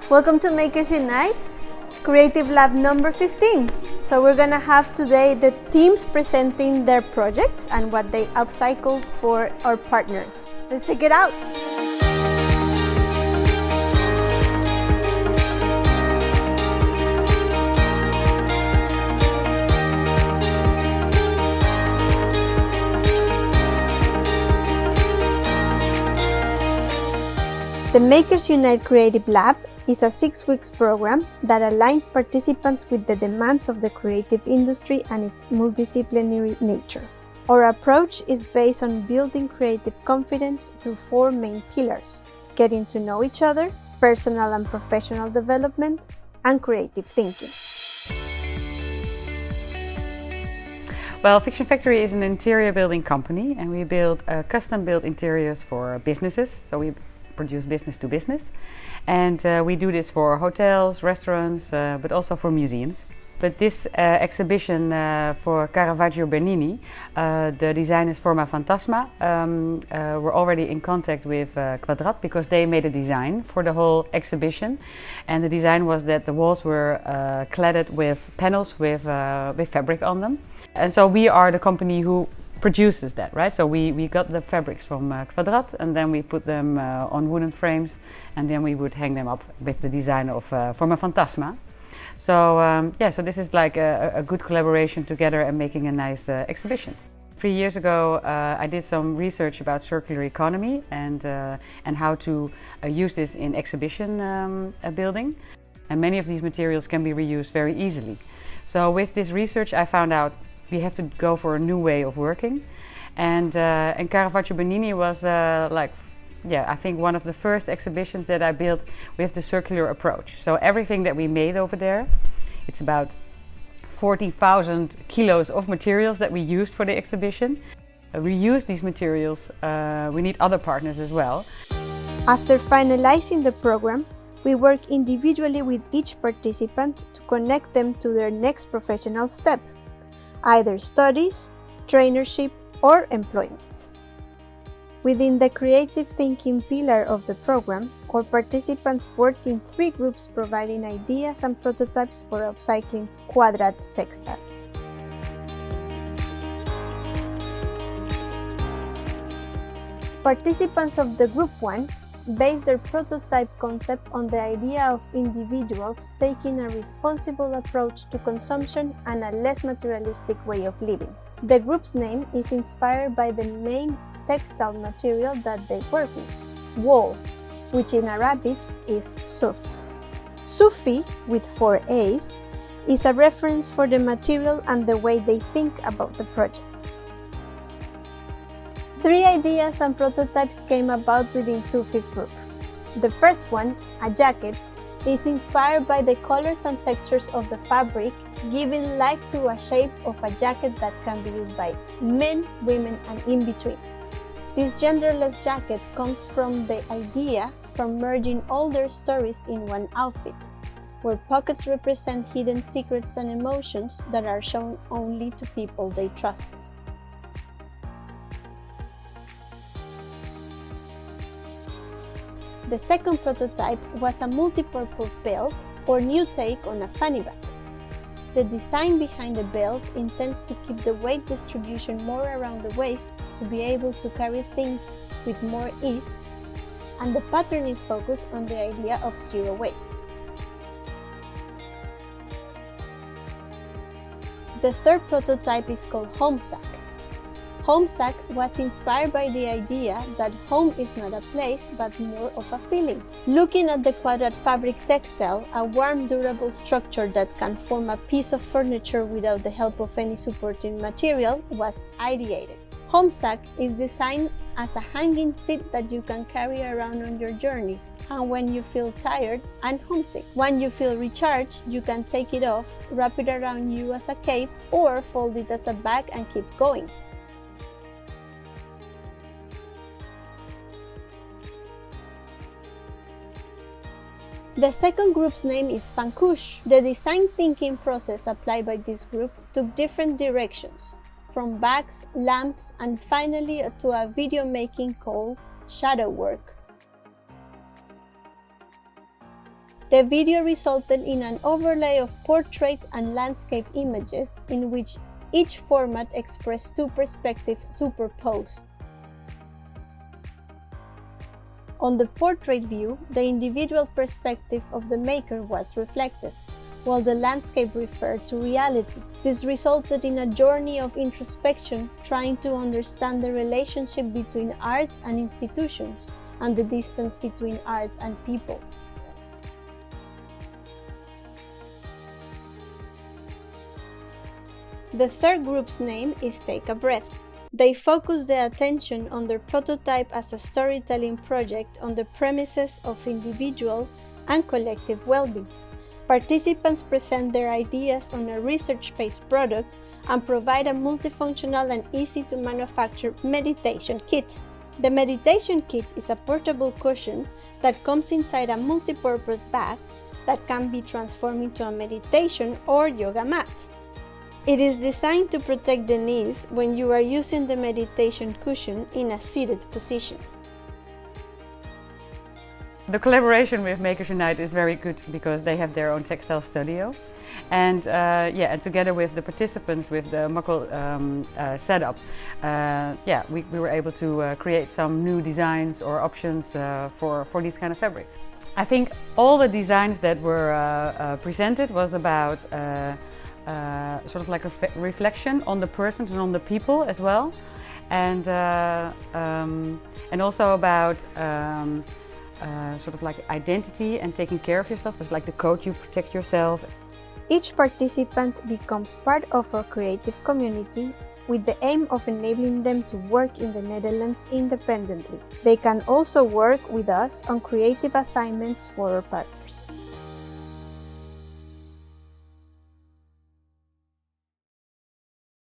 Welcome to Makers Unite, Creative Lab number 15. So we're gonna have today the teams presenting their projects and what they upcycled for our partners. Let's check it out. The Makers Unite Creative Lab is a 6-week program that aligns participants with the demands of the creative industry and its multidisciplinary nature. Our approach is based on building creative confidence through 4 main pillars: getting to know each other, personal and professional development, and creative thinking. Well, Fiction Factory is an interior building company, and we build custom-built interiors for businesses. So we produce business to business, and we do this for hotels, restaurants, but also for museums. But this exhibition for Caravaggio Bernini, the designers Forma Fantasma were already in contact with Quadrat because they made a design for the whole exhibition, and the design was that the walls were cladded with panels with fabric on them. And so we are the company who produces that, right? So we got the fabrics from Quadrat, and then we put them on wooden frames, and then we would hang them up with the design of Forma Fantasma. So so this is like a good collaboration together and making a nice exhibition. 3 years ago, I did some research about circular economy and how to use this in exhibition building. And many of these materials can be reused very easily. So with this research, I found out we have to go for a new way of working, and Caravaggio Bernini was I think one of the first exhibitions that I built with the circular approach. So everything that we made over there, it's about 40,000 kilos of materials that we used for the exhibition. We use these materials, we need other partners as well. After finalizing the program, we work individually with each participant to connect them to their next professional step, either studies, trainership, or employment. Within the creative thinking pillar of the program, our participants work in 3 groups providing ideas and prototypes for upcycling Quadrat textiles. Participants of the Group 1 base their prototype concept on the idea of individuals taking a responsible approach to consumption and a less materialistic way of living. The group's name is inspired by the main textile material that they work with, wool, which in Arabic is suf. Sufi, with 4 A's, is a reference for the material and the way they think about the project. 3 ideas and prototypes came about within Sufi's group. The first one, a jacket, is inspired by the colors and textures of the fabric, giving life to a shape of a jacket that can be used by men, women, and in between. This genderless jacket comes from the idea from merging all their stories in one outfit, where pockets represent hidden secrets and emotions that are shown only to people they trust. The second prototype was a multi-purpose belt or new take on a fanny bag. The design behind the belt intends to keep the weight distribution more around the waist to be able to carry things with more ease, and the pattern is focused on the idea of zero waste. The third prototype is called Homesack. Homesack was inspired by the idea that home is not a place but more of a feeling. Looking at the Quadrat fabric textile, a warm, durable structure that can form a piece of furniture without the help of any supporting material was ideated. Homesack is designed as a hanging seat that you can carry around on your journeys, and when you feel tired and homesick. When you feel recharged, you can take it off, wrap it around you as a cape, or fold it as a bag and keep going. The second group's name is Fankush. The design thinking process applied by this group took different directions, from bags, lamps, and finally to a video making called shadow work. The video resulted in an overlay of portrait and landscape images in which each format expressed two perspectives superposed. On the portrait view, the individual perspective of the maker was reflected, while the landscape referred to reality. This resulted in a journey of introspection, trying to understand the relationship between art and institutions, and the distance between art and people. The third group's name is Take a Breath. They focus their attention on their prototype as a storytelling project on the premises of individual and collective well-being. Participants present their ideas on a research-based product and provide a multifunctional and easy-to-manufacture meditation kit. The meditation kit is a portable cushion that comes inside a multi-purpose bag that can be transformed into a meditation or yoga mat. It is designed to protect the knees when you are using the meditation cushion in a seated position. The collaboration with Makers Unite is very good because they have their own textile studio. And and together with the participants with the Mokkel setup, we were able to create some new designs or options for these kind of fabrics. I think all the designs that were presented was about sort of like a reflection on the persons and on the people as well, and also about sort of like identity and taking care of yourself. It's like the code you protect yourself. Each participant becomes part of our creative community with the aim of enabling them to work in the Netherlands independently. They can also work with us on creative assignments for our partners.